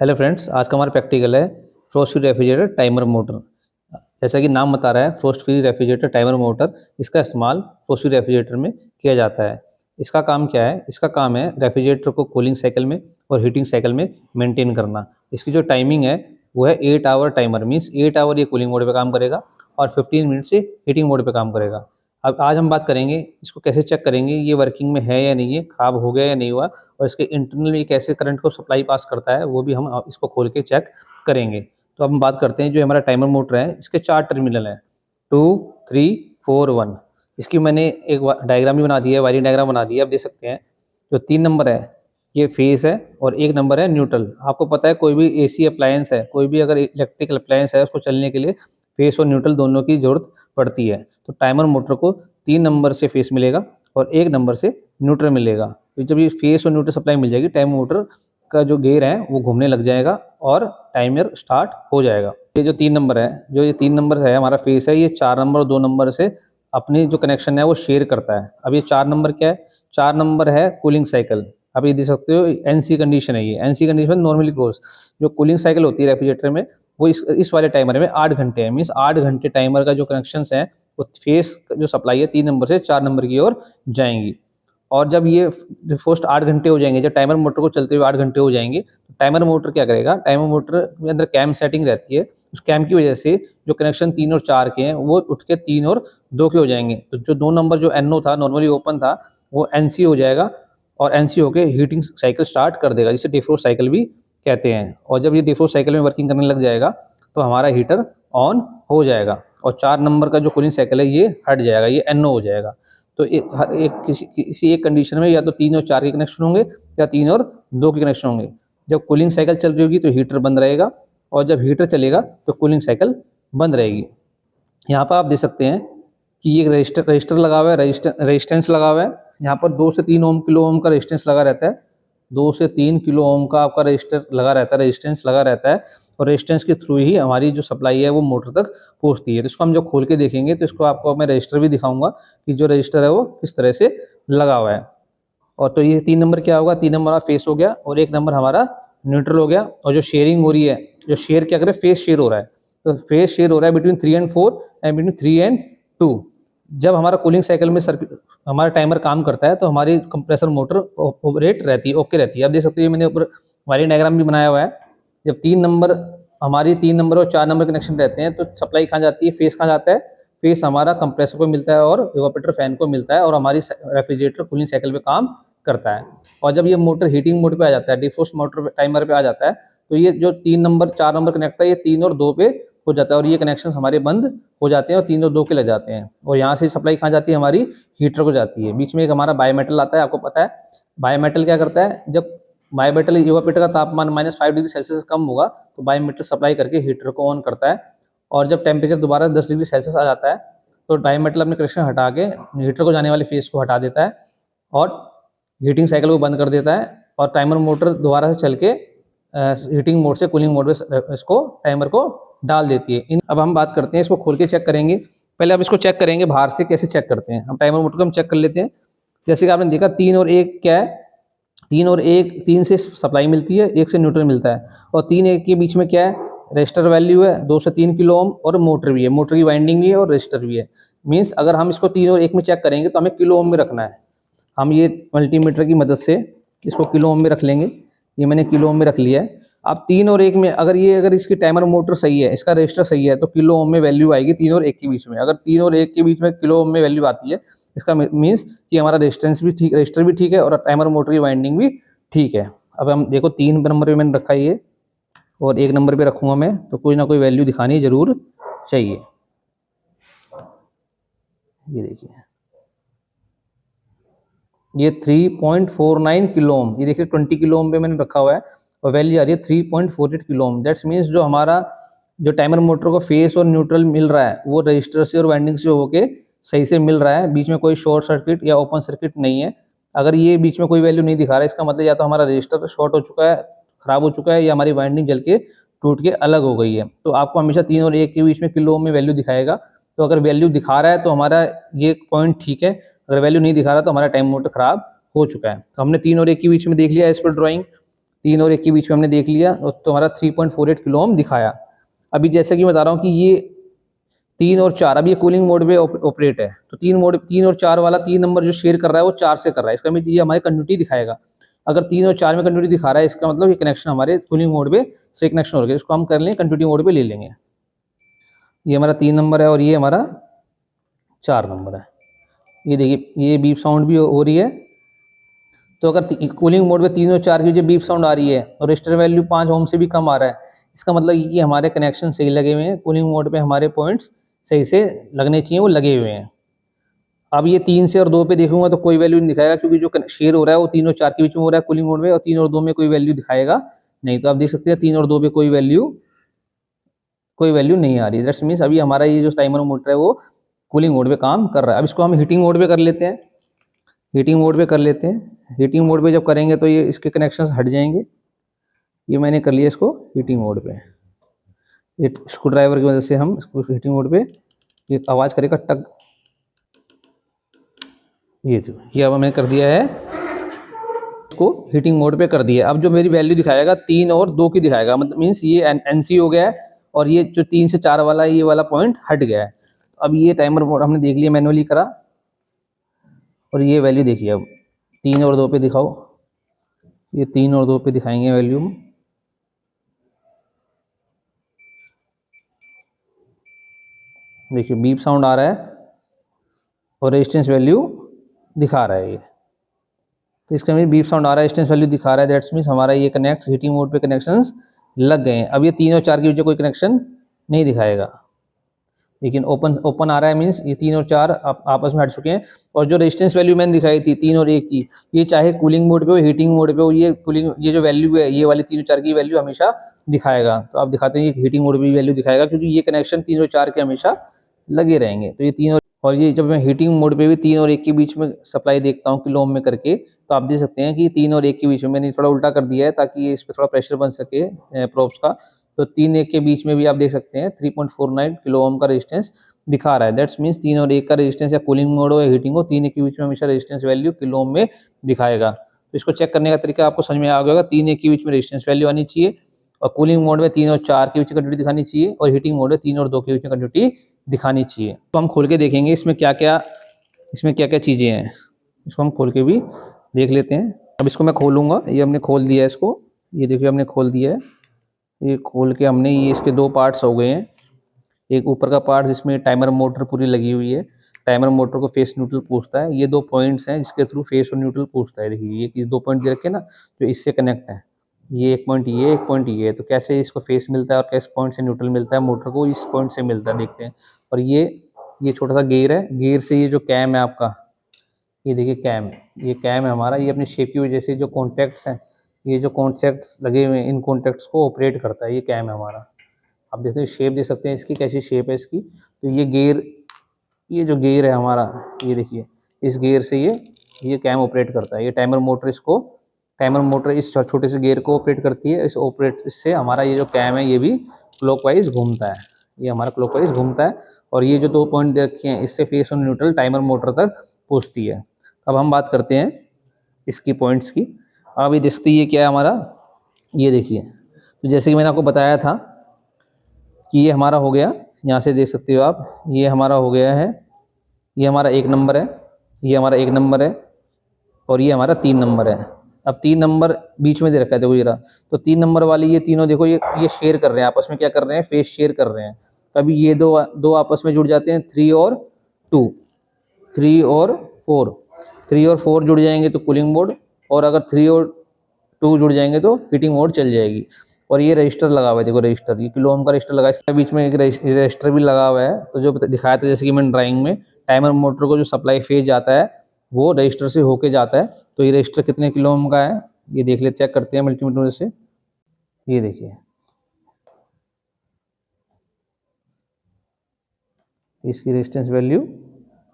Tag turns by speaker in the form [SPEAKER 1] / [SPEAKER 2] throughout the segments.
[SPEAKER 1] Hello friends, आज का हमारा प्रैक्टिकल है frost free refrigerator timer motor. जैसा कि नाम बता रहा है, frost free refrigerator timer motor. इसका इस्तेमाल फ्रोस्ट फ्री रेफ्रिजरेटर में किया जाता है। इसका काम क्या है? इसका काम है रेफ्रिजरेटर को कूलिंग साइकिल में और हीटिंग साइकिल में मेंटेन करना। इसकी जो टाइमिंग है वो है 8 आवर टाइमर, मीन्स 8 आवर ये कूलिंग मोड पे काम करेगा और 15 मिनट से हीटिंग मोड पे काम करेगा। अब आज हम बात करेंगे इसको कैसे चेक करेंगे ये वर्किंग में है या नहीं है, ख़राब हो गया या नहीं हुआ, और इसके इंटरनल ये कैसे करंट को सप्लाई पास करता है वो भी हम इसको खोल के चेक करेंगे। तो अब हम बात करते हैं, जो हमारा टाइमर मोटर है इसके 4 टर्मिनल हैं, 2, 3, 4, 1। इसकी मैंने एक डायग्राम भी बना दिया है, वायरिंग डायग्राम बना दिया है, आप देख सकते हैं। जो 3 नंबर है ये फेस है और 1 नंबर है न्यूट्रल। आपको पता है कोई भी एसी अप्लायंस है, कोई भी अगर इलेक्ट्रिकल अप्लायंस है, उसको चलने के लिए फेस और न्यूट्रल दोनों की ज़रूरत पड़ती है। तो टाइमर मोटर को 3 नंबर से फेस मिलेगा और 1 नंबर से न्यूट्रल मिलेगा। तो जब ये फेस और न्यूट्रल सप्लाई मिल जाएगी, टाइमर मोटर का जो गियर है वो घूमने लग जाएगा और टाइमर स्टार्ट हो जाएगा। ये जो 3 नंबर है, जो ये 3 नंबर है हमारा फेस है, ये 4 नंबर और 2 नंबर से अपनी जो कनेक्शन है वो शेयर करता है। अब ये 4 नंबर क्या है? 4 नंबर है कूलिंग साइकिल। आप ये देख सकते हो, एनसी कंडीशन है। ये एनसी कंडीशन नॉर्मली क्लोज। जो कूलिंग साइकिल होती है रेफ्रिजरेटर में वो इस वाले टाइमर में 8 घंटे है, मीन्स 8 घंटे टाइमर का जो कनेक्शंस है वो फेस जो सप्लाई है 3 नंबर से 4 नंबर की ओर जाएंगी। और जब ये फर्स्ट 8 घंटे हो जाएंगे, जब टाइमर मोटर को चलते हुए 8 घंटे हो जाएंगे, तो टाइमर मोटर क्या करेगा? टाइमर मोटर के अंदर कैम सेटिंग रहती है, उस कैम की वजह से जो कनेक्शन 3 और 4 के हैं वो उठ के 3 और 2 के हो जाएंगे। तो जो 2 नंबर जो एनओ था, नॉर्मली ओपन था, वो एनसी हो जाएगा और एनसी होके हीटिंग साइकिल स्टार्ट कर देगा, जिसे डिफ्रोस्ट साइकिल भी कहते हैं। और जब ये डिफ्रोस्ट साइकिल में वर्किंग करने लग जाएगा तो हमारा हीटर ऑन हो जाएगा और 4 नंबर का जो कूलिंग साइकिल है ये हट जाएगा, ये एनओ हो जाएगा। तो किसी एक कंडीशन में या तो 3 और 4 के कनेक्शन होंगे या 3 और 2 के कनेक्शन होंगे। जब कूलिंग साइकिल चल रही होगी तो हीटर बंद रहेगा और जब हीटर चलेगा तो कूलिंग साइकिल बंद रहेगी। यहाँ पर आप देख सकते हैं कि ये रजिस्टर लगा हुआ है, रेजिस्टेंस लगा हुआ है। यहाँ पर 2 से 3 ओम किलो ओम का रेजिस्टेंस लगा रहता है। 2 से 3 किलो ओम का आपका रजिस्टर लगा रहता है, रेजिस्टेंस लगा रहता है। और रेजिस्टेंस के थ्रू ही हमारी जो सप्लाई है वो मोटर तक पहुँचती है। तो इसको हम जब खोल के देखेंगे तो इसको आपको मैं रजिस्टर भी दिखाऊंगा कि जो रजिस्टर है वो किस तरह से लगा हुआ है। और तो ये 3 नंबर क्या होगा? 3 नंबर हमारा फेस हो गया और 1 नंबर हमारा न्यूट्रल हो गया। और जो शेयरिंग हो रही है, जो शेयर क्या करे? फेस शेयर हो रहा है। तो फेस शेयर हो रहा है between 3 and 4 and between 3 and 2। जब हमारा कूलिंग साइकिल में सर्किट हमारा टाइमर काम करता है तो हमारी कंप्रेसर मोटर ऑपरेट रहती है, ओके रहती है। आप देख सकते हो, मैंने ऊपर वायरिंग डायग्राम भी बनाया हुआ है। जब 3 नंबर हमारी 3 नंबर और 4 नंबर कनेक्शन रहते हैं तो सप्लाई कहाँ जाती है? फेस कहाँ जाता है? फेस हमारा कंप्रेसर को मिलता है और इवापोरेटर फैन को मिलता है और हमारी रेफ्रिजरेटर कूलिंग साइकिल पे काम करता है। और जब ये मोटर हीटिंग मोड पे आ जाता है, डिफ्रोस्ट मोटर टाइमर पे आ जाता है, तो ये जो 3 नंबर 4 नंबर कनेक्ट है ये 3 और 2 पे हो जाता है और ये कनेक्शन हमारे बंद हो जाते हैं और 3 और 2 के लग जाते हैं। और यहाँ से सप्लाई कहाँ जाती है? हमारी हीटर को जाती है। बीच में एक हमारा बायोमेटल आता है, आपको पता है बायोमेटल क्या करता है? जब बायोमेटल इवापोरेटर का तापमान -5 डिग्री सेल्सियस से कम होगा तो बायोमेटल सप्लाई करके हीटर को ऑन करता है। और जब टेम्परेचर दोबारा 10 डिग्री सेल्सियस आ जाता है तो बायोमेटल अपने कनेक्शन हटा के हीटर को जाने वाले फेस को हटा देता है और हीटिंग साइकिल को बंद कर देता है और टाइमर मोटर दोबारा से चल के हीटिंग मोड से कूलिंग मोड में इसको टाइमर को डाल देती है। अब हम बात करते हैं, इसको खोल के चेक करेंगे। पहले आप इसको चेक करेंगे बाहर से कैसे चेक करते हैं। हम टाइमर मोटर को हम चेक कर लेते हैं। जैसे कि आपने देखा 3 और 1 क्या है? 3 और 1, 3 से सप्लाई मिलती है, 1 से न्यूट्रल मिलता है। और 3 1 के बीच में क्या है? रजिस्टर वैल्यू है 2 से 3 किलो ओम और मोटर भी है, मोटर की वाइंडिंग भी है और रजिस्टर भी है। मीन्स अगर हम इसको 3 और 1 में चेक करेंगे तो हमें किलो ओम में रखना है। हम ये मल्टीमीटर की मदद से इसको किलो ओम में रख लेंगे। ये मैंने किलो ओम में रख लिया है। अब 3 और 1 में अगर इसकी टाइमर मोटर सही है, इसका रजिस्टर सही है, तो किलो ओम में वैल्यू आएगी 3 और 1 के बीच में। अगर 3 और 1 के बीच में किलो ओम में वैल्यू आती है, इसका मीन्स कि हमारा रेजिस्टेंस भी ठीक, रजिस्टर भी ठीक है और टाइमर मोटर की वाइंडिंग भी ठीक है। अब हम देखो 3 नंबर पे मैंने रखा है ये और 1 नंबर पे रखूंगा मैं, तो कोई ना कोई वैल्यू दिखानी जरूर चाहिए। ये देखिए, ये 3.49 किलो ओम, ये देखिए 20 किलो ओम पे मैंने रखा हुआ है और वैल्यू आ रही है 3.48 किलो ओम। दैट्स मीन्स जो हमारा जो टाइमर मोटर को फेस और न्यूट्रल मिल रहा है वो रजिस्टर से और वाइंडिंग से होके सही से मिल रहा है। बीच में कोई शॉर्ट सर्किट या ओपन सर्किट नहीं है। अगर ये बीच में कोई वैल्यू नहीं दिखा रहा है, इसका मतलब या तो हमारा रजिस्टर शॉर्ट हो चुका है, खराब हो चुका है, या हमारी वाइंडिंग जल के टूट के अलग हो गई है। तो आपको हमेशा 3 और 1 के बीच में किलो ओम में वैल्यू दिखाएगा। तो अगर वैल्यू दिखा रहा है तो हमारा ये पॉइंट ठीक है, अगर वैल्यू नहीं दिखा रहा तो हमारा टाइम मोटर खराब हो चुका है। तो हमने 3 और 1 के बीच में देख लिया इस पर ड्राइंग। 3 और 1 के बीच में हमने देख लिया, तो हमारा 3.48 किलो ओम दिखाया। अभी जैसे कि बता रहा हूँ कि ये 3 और 4, अब ये कूलिंग मोड में ऑपरेट है, तो 3 और 4 वाला 3 नंबर जो शेयर कर रहा है वो 4 से कर रहा है, इसका मतलब ये हमारी कंटिन्यूटी दिखाएगा। अगर 3 और 4 में कंटिन्यूटी दिखा रहा है, इसका मतलब ये कनेक्शन हमारे कूलिंग मोड में से कनेक्शन हो गया, इसको हम कर लें कंटिन्यूटी मोड पे ले लेंगे। ये हमारा 3 नंबर है और ये हमारा 4 नंबर है। ये देखिए ये बीप साउंड भी हो रही है। तो अगर कूलिंग मोड में 3 और 4 की जो बीप साउंड आ रही है और रजिस्टर वैल्यू 5 ओम से भी कम आ रहा है, इसका मतलब ये हमारे कनेक्शन सही लगे हुए हैं, कूलिंग मोड पे हमारे पॉइंट्स सही से लगने चाहिए, वो लगे हुए हैं। अब ये 3 से और 2 पे देखूंगा तो कोई वैल्यू नहीं दिखाएगा, क्योंकि जो शेयर हो रहा है वो 3 और 4 के बीच में हो रहा है कूलिंग मोड में, और 3 और 2 में कोई वैल्यू दिखाएगा नहीं। तो आप देख सकते हैं 3 और 2 पे कोई वैल्यू नहीं आ रही। दैट्स मीन्स अभी हमारा ये जो टाइमर मोटर है वो कूलिंग मोड पे काम कर रहा है। अब इसको हम हीटिंग मोड पे कर लेते हैं। हीटिंग मोड पे कर लेते हैं। हीटिंग मोड पे जब करेंगे तो ये इसके कनेक्शंस हट जाएंगे। ये मैंने कर लिया इसको हीटिंग मोड पे। ये स्क्रू ड्राइवर की वजह से हम इसको हीटिंग मोड पे, ये आवाज़ करेगा टक। ये अब मैंने कर दिया है, इसको हीटिंग मोड पे कर दिया। अब जो मेरी वैल्यू दिखाएगा 3 और 2 की दिखाएगा, मतलब मीन्स ये एनसी हो गया है, और ये जो 3 से 4 वाला ये वाला पॉइंट हट गया है। अब ये टाइमर मोड हमने देख लिया, मैनुअली करा, और ये वैल्यू देखिए अब 3 और 2 पे दिखाओ। ये 3 और 2 पे दिखाएंगे वैल्यू। देखिए बीप साउंड आ रहा है और रेजिस्टेंस वैल्यू दिखा रहा है ये। तो इसका मीन बीप साउंड आ रहा है, रेजिस्टेंस वैल्यू दिखा रहा है, दैट्स मीन्स हमारा ये कनेक्ट हीटिंग मोड पे कनेक्शंस लग गए हैं। अब ये 3 और 4 के बीच कोई कनेक्शन नहीं दिखाएगा, लेकिन ओपन आ रहा है, मीन्स ये 3 और 4 आपस में हट चुके हैं। और जो रेजिस्टेंस वैल्यू मैंने दिखाई थी 3 और 1 की, ये चाहे कूलिंग मोड पे हो हीटिंग मोड पे हो, ये जो वैल्यू है ये वाली 3 और 4 की वैल्यू हमेशा दिखाएगा। तो आप दिखाते हैं ये हीटिंग मोड पे वैल्यू दिखाएगा, क्योंकि ये कनेक्शन 3 और 4 के हमेशा लगे रहेंगे। तो ये 3 और ये जब मैं हीटिंग मोड पे भी 3 और 1 के बीच में सप्लाई देखता हूँ किलो ओम में करके, तो आप देख सकते हैं कि 3 और 1 के बीच में मैंने थोड़ा उल्टा कर दिया है ताकि इस पर थोड़ा प्रेशर बन सके प्रोब्स का। तो 3 1 के बीच में भी आप देख सकते हैं 3.49 किलो ओम का रेजिस्टेंस दिखा रहा है। दैट्स मीन्स 3 और 1 का रेजिस्टेंस या कूलिंग मोड हो या हीटिंग हो, 3 1 के बीच में हमेशा रेजिस्टेंस वैल्यू किलो ओम में दिखाएगा। तो इसको चेक करने का तरीका आपको समझ में आ गया होगा। 3 1 के बीच में रेजिस्टेंस वैल्यू आनी चाहिए, और कूलिंग मोड में 3 और 4 के बीच में कंटिन्यूटी दिखानी चाहिए, और हीटिंग मोड में 3 और 2 के बीच में कंटिन्यूटी दिखानी चाहिए। तो हम खोल के देखेंगे इसमें क्या क्या चीज़ें हैं, इसको हम खोल के भी देख लेते हैं। अब इसको मैं खोलूँगा, ये हमने खोल दिया है इसको, ये देखिए हमने खोल दिया है। ये खोल के हमने, ये इसके 2 पार्ट्स हो गए हैं। एक ऊपर का पार्ट जिसमें टाइमर मोटर पूरी लगी हुई है, टाइमर मोटर को फेस न्यूट्रल पूछता है। ये 2 पॉइंट्स हैं जिसके थ्रू फेस और न्यूट्रल पूछता है। देखिए ये 2 पॉइंट दे रखे हैं ना, जो इससे कनेक्ट है। ये एक पॉइंट ये, एक पॉइंट ये। तो कैसे इसको फेस मिलता है और किस पॉइंट से न्यूट्रल मिलता है, मोटर को इस पॉइंट से मिलता है, देखते हैं। और ये छोटा सा गेयर है, गेयर से ये जो कैम है आपका, ये देखिए कैम, ये कैम है हमारा, ये अपनी शेप की वजह से जो कॉन्टैक्ट्स हैं, ये जो कॉन्टैक्ट्स लगे हुए हैं, इन कॉन्टैक्ट्स को ऑपरेट करता है, ये कैम है हमारा। आप देखते हैं शेप देख सकते हैं इसकी, कैसी शेप है इसकी। तो ये गेयर, ये जो गेयर है हमारा, ये देखिए इस गेयर से ये कैम ऑपरेट करता है। ये टाइमर मोटर इस छोटे से गेयर को ऑपरेट करती है। इससे हमारा ये जो कैम है ये भी क्लॉकवाइज घूमता है, ये हमारा क्लॉकवाइज घूमता है। और ये जो 2 पॉइंट दे रखे हैं, इससे फेस और न्यूट्रल टाइमर मोटर तक पहुँचती है। अब हम बात करते हैं इसकी पॉइंट्स की। अब ये देखते ये क्या है हमारा, ये देखिए। तो जैसे कि मैंने आपको बताया था कि ये हमारा हो गया, यहाँ से देख सकते हो आप, ये हमारा हो गया है, ये हमारा 1 नंबर है, ये हमारा 1 नंबर है, और ये हमारा 3 नंबर है। अब 3 नंबर बीच में दे रखा है, देखो ये रहा। तो 3 नंबर वाली ये तीनों देखो, ये शेयर कर रहे हैं आपस में, क्या कर रहे हैं, फेस शेयर कर रहे हैं। तभी ये दो आपस में जुड़ जाते हैं, 3 और 2, 3 और 4, 3 और 4 जुड़ जाएंगे तो कूलिंग मोड, और अगर 3 और 2 जुड़ जाएंगे तो हीटिंग मोड चल जाएगी। और ये रजिस्टर लगा हुआ है, देखो रजिस्टर, ये किलो ओम का रजिस्टर लगा है, इसके बीच में एक रजिस्टर भी लगा हुआ है। तो जो दिखाया था जैसे कि मैंने ड्राइंग में, टाइमर मोटर को जो सप्लाई फेज जाता है वो रजिस्टर से होके जाता है। तो ये रजिस्टर कितने किलो ओम का है ये देख ले, चेक करते हैं मल्टीमीटर से। ये देखिए इसकी रेजिस्टेंस वैल्यू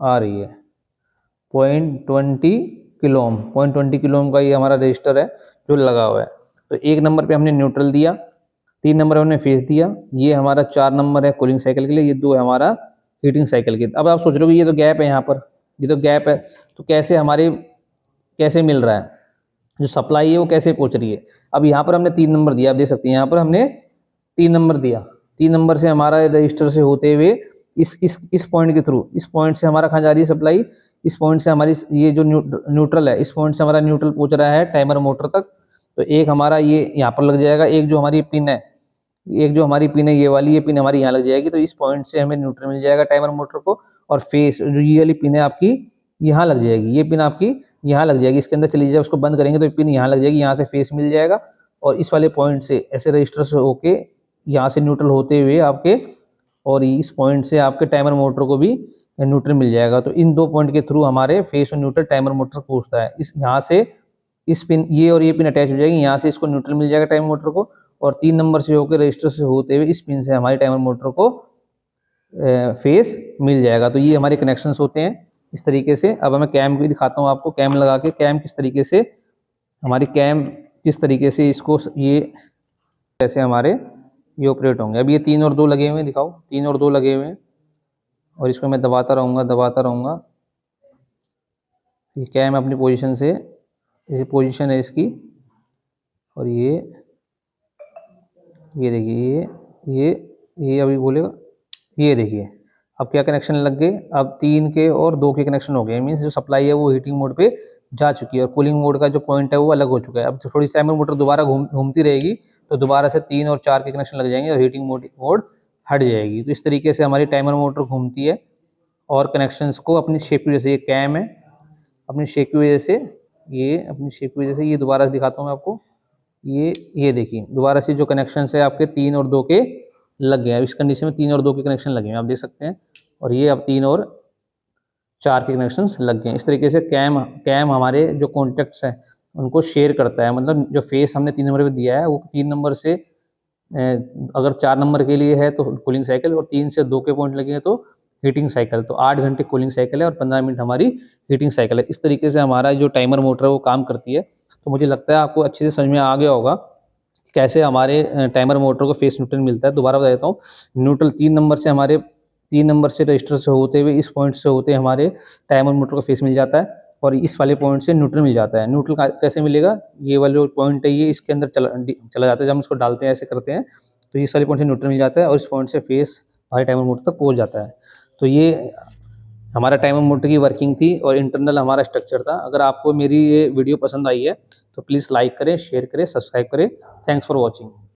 [SPEAKER 1] आ रही है 0.20 किलो ओम। 0.20 किलो ओम का ये हमारा रजिस्टर है जो लगा हुआ है। तो 1 नंबर पे हमने न्यूट्रल दिया, 3 नंबर पे हमने फेस दिया, ये हमारा 4 नंबर है कूलिंग साइकिल के लिए, ये 2 है हमारा हीटिंग साइकिल के। अब आप सोच रहे हो कि ये तो गैप है यहाँ पर, ये तो गैप है, तो कैसे मिल रहा है। जो सप्लाई है वो कैसे पहुंच रही है। अब यहाँ पर हमने 3 नंबर दिया, आप देख सकते हैं यहाँ पर हमने 3 नंबर दिया। 3 नंबर से हमारा रजिस्टर से होते हुए इस पॉइंट के थ्रू, इस पॉइंट से हमारा कहाँ जा रही है सप्लाई, इस पॉइंट से हमारी ये जो न्यूट्रल है, इस पॉइंट से हमारा न्यूट्रल पहुंच रहा है टाइमर मोटर तक। तो एक हमारा ये यहाँ पर लग जाएगा, एक जो हमारी पिन है, एक जो हमारी पिन है ये वाली, ये पिन हमारी यहाँ लग जाएगी। तो इस पॉइंट से हमें न्यूट्रल मिल जाएगा टाइमर मोटर को। और फेस जो ये वाली पिन है आपकी यहाँ लग जाएगी, ये पिन आपकी यहाँ लग जाएगी, इसके अंदर चली जाए, उसको बंद करेंगे तो पिन यहाँ लग जाएगी, यहाँ से फेस मिल जाएगा। और इस वाले पॉइंट से ऐसे रजिस्टर से होके यहाँ से न्यूट्रल होते हुए आपके, और इस पॉइंट से आपके टाइमर मोटर को भी न्यूट्रल मिल जाएगा। तो इन 2 पॉइंट के थ्रू हमारे फेस और न्यूट्रल टाइमर मोटर पहुंचता है। इस यहाँ से इस पिन, ये और ये पिन अटैच हो जाएगी, यहाँ से इसको न्यूट्रल मिल जाएगा टाइमर मोटर को। और 3 नंबर से होकर रजिस्टर से होते हुए इस पिन से हमारे टाइमर मोटर को फेस मिल जाएगा। तो ये हमारे कनेक्शंस होते हैं इस तरीके से। अब मैं कैम भी दिखाता हूँ आपको, कैम लगा के कैम किस तरीके से, हमारी कैम किस तरीके से इसको ये कैसे हमारे ये ऑपरेट होंगे। अब ये 3 और 2 लगे हुए हैं, दिखाओ 3 और 2 लगे हुए हैं, और इसको मैं दबाता रहूँगा। ये कैम अपनी पोजीशन से, ये पोजीशन है इसकी, और ये देखिए ये अभी बोलेगा, ये देखिए अब क्या कनेक्शन लग गए। अब 3 के और 2 के कनेक्शन हो गए, मीन्स जो सप्लाई है वो हीटिंग मोड पे जा चुकी है, और कूलिंग मोड का जो पॉइंट है वो अलग हो चुका है। अब थोड़ी सी टाइमर मोटर दोबारा घूमती रहेगी, तो दोबारा से 3 और 4 के कनेक्शन लग जाएंगे और हीटिंग मोड हट जाएगी। तो इस तरीके से हमारी टाइमर मोटर घूमती है और कनेक्शंस को अपनी शेप की वजह से, ये कैम है अपनी शेप की वजह से, ये अपनी शेप की वजह से, ये दोबारा से दिखाता हूँ मैं आपको, ये देखिए दोबारा से जो कनेक्शन है आपके 3 और 2 के लग गए हैं। इस कंडीशन में 3 और 2 के कनेक्शन लगे हैं, आप देख सकते हैं। और ये अब 3 और 4 के कनेक्शंस लग गए हैं। इस तरीके से कैम हमारे जो कॉन्टेक्ट्स हैं उनको शेयर करता है, मतलब जो फेस हमने 3 नंबर पे दिया है वो 3 नंबर से अगर 4 नंबर के लिए है तो कूलिंग साइकिल, और 3 से 2 के पॉइंट लगे हैं तो हीटिंग साइकिल। तो 8 घंटे कूलिंग साइकिल है और 15 मिनट हमारी हीटिंग साइकिल है। इस तरीके से हमारा जो टाइमर मोटर है वो काम करती है। तो मुझे लगता है आपको अच्छे से समझ में आ गया होगा कैसे हमारे टाइमर मोटर को फेस न्यूट्रल मिलता है। दोबारा बता देता हूँ, न्यूट्रल 3 नंबर से हमारे 3 नंबर से रजिस्टर से होते हुए इस पॉइंट से होते हमारे टाइमर मोटर को फेस मिल जाता है, और इस वाले पॉइंट से न्यूट्रल मिल जाता है। न्यूट्रल कैसे मिलेगा, ये वाला जो पॉइंट है ये इसके अंदर चला जाता है, जब हम इसको डालते हैं ऐसे करते हैं तो इस वाले पॉइंट से न्यूट्रल मिल जाता है, और इस पॉइंट से फेस हमारे टाइमर मोटर तक पहुँच जाता है। तो ये हमारा टाइमर मोटर की वर्किंग थी और इंटरनल हमारा स्ट्रक्चर था। अगर आपको मेरी ये वीडियो पसंद आई है तो प्लीज़ लाइक करें, शेयर करें, सब्सक्राइब करें। Thanks for watching.